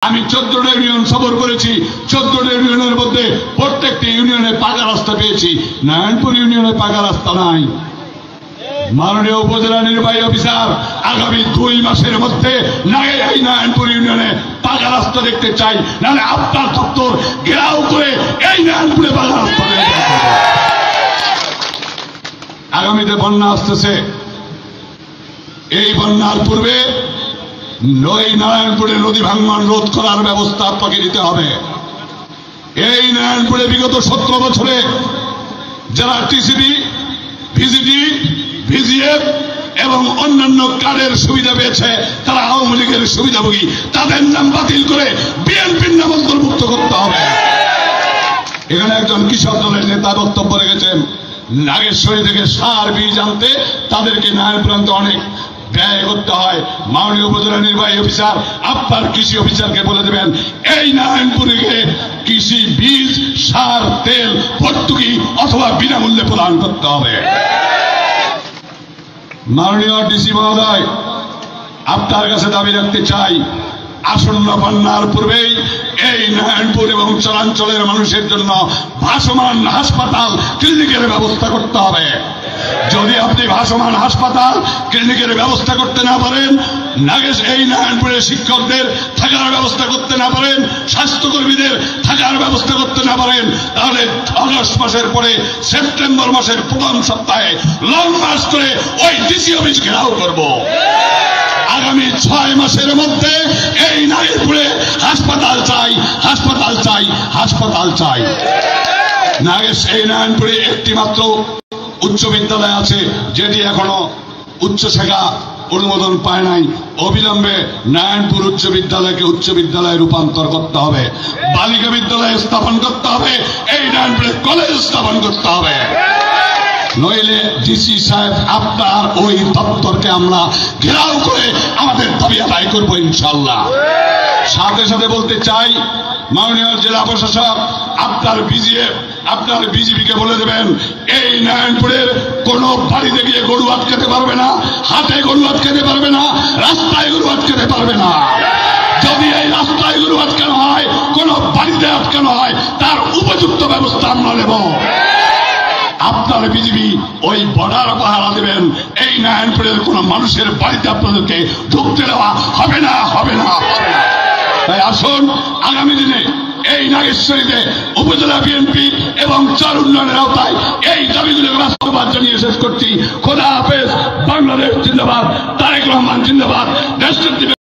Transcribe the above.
আমি 14টা ইউনিয়ন সফর করেছি। 14টা ইউনিয়নের মধ্যে প্রত্যেকটি ইউনিয়নে পাকা রাস্তা পেয়েছি। নারায়ণপুর ইউনিয়নে পাকা রাস্তা নাই। মাননীয় উপজেলা নির্বাহী অফিসার আগামী 2 মাসের মধ্যে এই নারায়ণপুর ইউনিয়নে পাকা রাস্তা দেখতে চাই, নাহলে আপনার দপ্তর ঘেরাও করে এই নারায়ণপুরে পাকা রাস্তা দেখতে হবে। আগামীতে বন্যা আসতেছে। এই বন্যার পূর্বে নারায়ণপুরে নদী ভাঙ্গন রোধ করার ব্যবস্থা আপনাকে নিতে হবে। এই নারায়ণপুরে বিগত 17 বছরে যারা টিসিবি, ভিজিডি, ভিজিএফ এবং অন্যান্য কার্ডের সুবিধা পেয়েছে, তারা আওয়ামী লীগের সুবিধাভোগী। তাদের নাম বাতিল করে বিএনপির নাম অন্তর্ভুক্ত করতে হবে। এখানে একজন কৃষক দলের নেতা বক্তব্য রেখেছেন, নাগেশ্বরী থেকে সার বীজ আনতে তাদেরকে নারায়ণপুর আনতে অনেক ব্যয় করতে হয়। মাননীয় উপজেলা নির্বাহী অফিসার আপনার কৃষি অফিসারকে বলে দেবেন, এই নারায়ণপুরে কৃষি বীজ, সার, তেল ভর্তুকি অথবা বিনামূল্যে প্রদান করতে হবে। মাননীয় ডিসি মহোদয়, আপনার কাছে দাবি রাখতে চাই, আসন্ন বন্যার পূর্বেই এই নারায়ণপুর এবং চরাঞ্চলের মানুষের জন্য ভাসমান হাসপাতাল, ক্লিনিকের ব্যবস্থা করতে হবে। যদি আপনি ভাসমান হাসপাতাল, ক্লিনিকের ব্যবস্থা করতে না পারেন, এই নারায়ণপুরের শিক্ষকদের থাকার ব্যবস্থা করতে না পারেন, স্বাস্থ্যকর্মীদের থাকার ব্যবস্থা করতে না পারেন, তাহলে আগস্ট মাসের পরে সেপ্টেম্বর মাসের প্রথম সপ্তাহে লং মার্চ করে ওই ডিসি অফিস ঘেরাও করব। আগামী 6 মাসের মধ্যে এই নারায়ণপুরে হাসপাতাল চাই, হাসপাতাল চাই, হাসপাতাল চাই। এই নারায়ণপুরে একটি মাত্র উচ্চ বিদ্যালয় আছে, যেটি এখনো উচ্চশিক্ষা অনুমোদন পায় নাই। অবিলম্বে নারায়ণপুর উচ্চ বিদ্যালয়কে উচ্চ বিদ্যালয়ে রূপান্তর করতে হবে, বালিকা বিদ্যালয় স্থাপন করতে হবে, এই নারায়ণপুরে কলেজ স্থাপন করতে হবে। নইলে ডিসি সাহেব আপনার ওই দপ্তরকে আমরা ঘেরাও করে আমাদের দাবি আদায় করবো ইনশাল্লাহ। সাথে সাথে বলতে চাই, মাননীয় জেলা প্রশাসক আপনার বিজিবিকে বলে দেবেন, এই নারায়ণপুরের কোন বাড়িতে গিয়ে গরু আটকাতে পারবে না, হাটে গরু আটকাতে পারবে না, রাস্তায় গরু আটকাতে পারবে না। যদি এই রাস্তায় গরু আটকানো হয়, কোন বাড়িতে আটকানো হয়, তার উপযুক্ত ব্যবস্থা আমরা নেব। আপনার বিজিবি ওই বর্ডার পাহারা দেবেন। এই নারায়ণপুরের কোন মানুষের বাড়িতে আপনাদেরকে ঢুকতে দেওয়া হবে না, হবে না, হবে না। তাই আসুন, আগামী দিনে এই নাগেশ্বরীতে উপজেলা বিএনপি এবং 4 উন্নয়নের আওতায় এই দাবিগুলোকে বাস্তবায়ন জানিয়ে শেষ করছি। খোদা হাফেজ। বাংলাদেশ জিন্দাবাদ। তারেক রহমান জিন্দাবাদ।